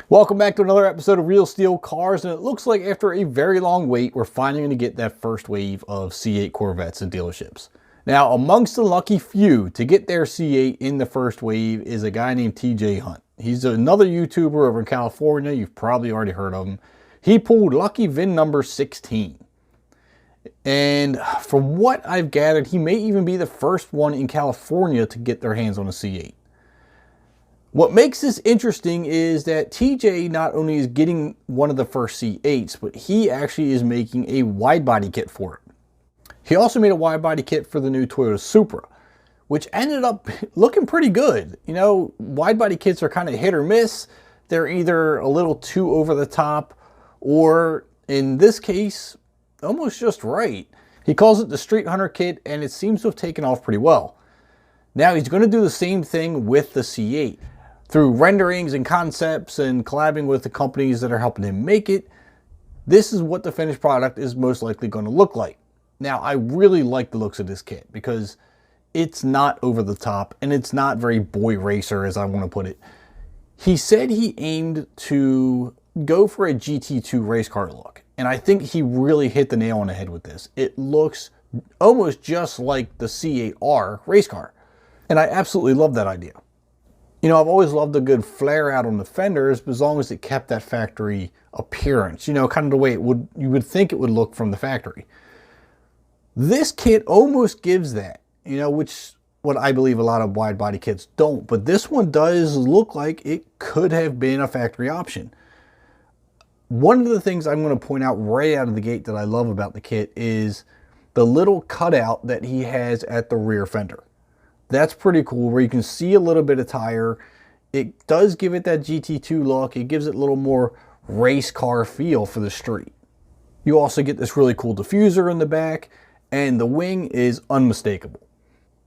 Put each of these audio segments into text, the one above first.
Welcome back to another episode of Real Steel Cars, and it looks like after a very long wait, we're finally going to get that first wave of C8 Corvettes in dealerships. Now, amongst the lucky few to get their C8 in the first wave is a guy named TJ Hunt. He's another YouTuber over in California. You've probably already heard of him. He pulled lucky VIN number 16. And from what I've gathered, he may even be the first one in California to get their hands on a C8. What makes this interesting is that TJ not only is getting one of the first C8s, but he actually is making a wide-body kit for it. He also made a wide-body kit for the new Toyota Supra, which ended up looking pretty good. You know, wide-body kits are kind of hit or miss. They're either a little too over the top, or in this case, almost just right. He calls it the Streethunter kit, and it seems to have taken off pretty well. Now he's going to do the same thing with the C8. Through renderings and concepts and collabing with the companies that are helping him make it, this is what the finished product is most likely going to look like. Now, I really like the looks of this kit because it's not over the top and it's not very boy racer, as I want to put it. He said he aimed to go for a GT2 race car look, and I think he really hit the nail on the head with this. It looks almost just like the C8R race car, and I absolutely love that idea. You know, I've always loved a good flare out on the fenders, as long as it kept that factory appearance, you know, kind of the way it would, you would think it would look from the factory. This kit almost gives that, you know, which what I believe a lot of wide body kits don't, but this one does look like it could have been a factory option. One of the things I'm going to point out right out of the gate that I love about the kit is the little cutout that he has at the rear fender. That's pretty cool, where you can see a little bit of tire. It does give it that GT2 look. It gives it a little more race car feel for the street. You also get this really cool diffuser in the back, and the wing is unmistakable.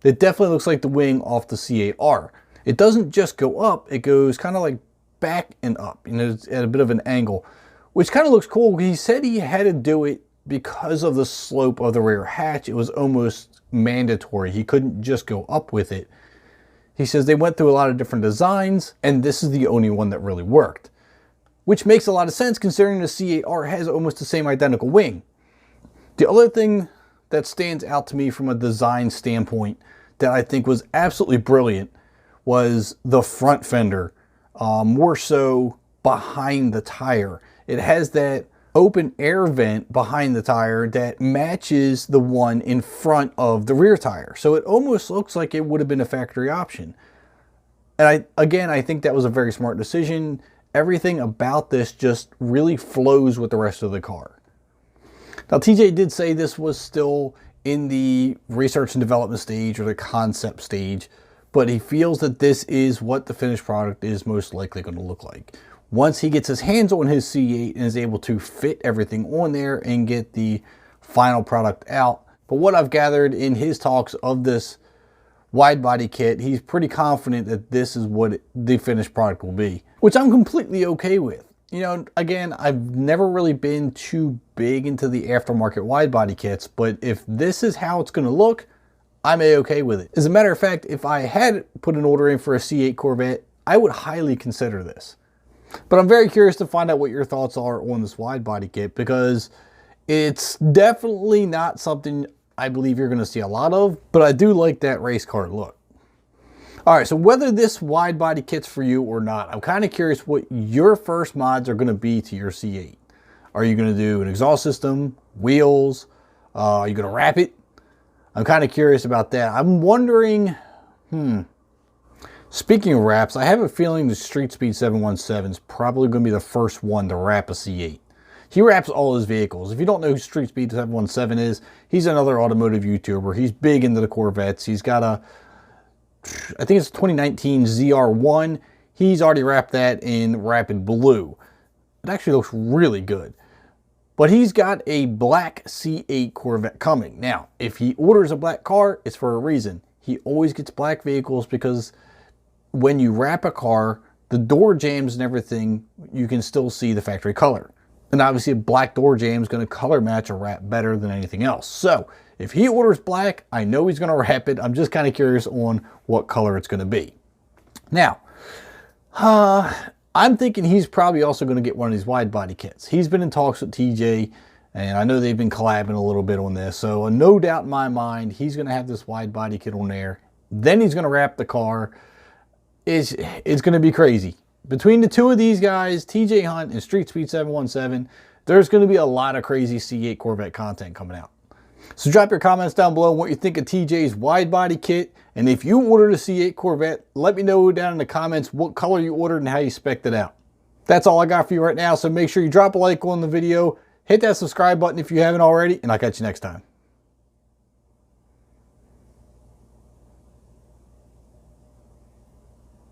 It definitely looks like the wing off the C8R. It doesn't just go up, it goes kind of like back and up, you know, it's at a bit of an angle, which kind of looks cool. He said he had to do it because of the slope of the rear hatch. It was almost mandatory. He couldn't just go up with it. He says they went through a lot of different designs, and this is the only one that really worked, which makes a lot of sense considering the C8R has almost the same identical wing. The other thing that stands out to me from a design standpoint that I think was absolutely brilliant was the front fender, more so behind the tire. It has that open air vent behind the tire that matches the one in front of the rear tire. So it almost looks like it would have been a factory option. And I think that was a very smart decision. Everything about this just really flows with the rest of the car. Now, TJ did say this was still in the research and development stage or the concept stage, but he feels that this is what the finished product is most likely going to look like. Once he gets his hands on his C8 and is able to fit everything on there and get the final product out. But what I've gathered in his talks of this wide body kit, he's pretty confident that this is what the finished product will be, which I'm completely okay with. You know, again, I've never really been too big into the aftermarket wide body kits, but if this is how it's going to look, I'm A-okay with it. As a matter of fact, if I had put an order in for a C8 Corvette, I would highly consider this. But I'm very curious to find out what your thoughts are on this wide body kit, because it's definitely not something I believe you're going to see a lot of, but I do like that race car look. All right, so whether this wide body kit's for you or not, I'm kind of curious what your first mods are going to be to your C8. Are you going to do an exhaust system, wheels? Are you going to wrap it? I'm kind of curious about that. I'm wondering, speaking of wraps, I have a feeling the Street Speed 717 is probably going to be the first one to wrap a C8. He wraps all his vehicles. If you don't know who Street Speed 717 is, he's another automotive YouTuber. He's big into the Corvettes. He's got a, I think it's 2019 ZR1. He's already wrapped that in Rapid Blue. It actually looks really good. But he's got a black C8 Corvette coming. Now, if he orders a black car, it's for a reason. He always gets black vehicles because when you wrap a car, the door jambs and everything, you can still see the factory color. And obviously a black door jamb is going to color match a wrap better than anything else. So if he orders black, I know he's going to wrap it. I'm just kind of curious on what color it's going to be. Now, I'm thinking he's probably also going to get one of these wide body kits. He's been in talks with TJ, and I know they've been collabing a little bit on this. So no doubt in my mind, he's going to have this wide body kit on there. Then he's going to wrap the car. It's going to be crazy. Between the two of these guys, TJ Hunt and Street Speed 717, there's going to be a lot of crazy C8 Corvette content coming out. So drop your comments down below on what you think of TJ's wide body kit. And if you ordered a C8 Corvette, let me know down in the comments what color you ordered and how you spec'd it out. That's all I got for you right now. So make sure you drop a like on the video, hit that subscribe button if you haven't already, and I'll catch you next time.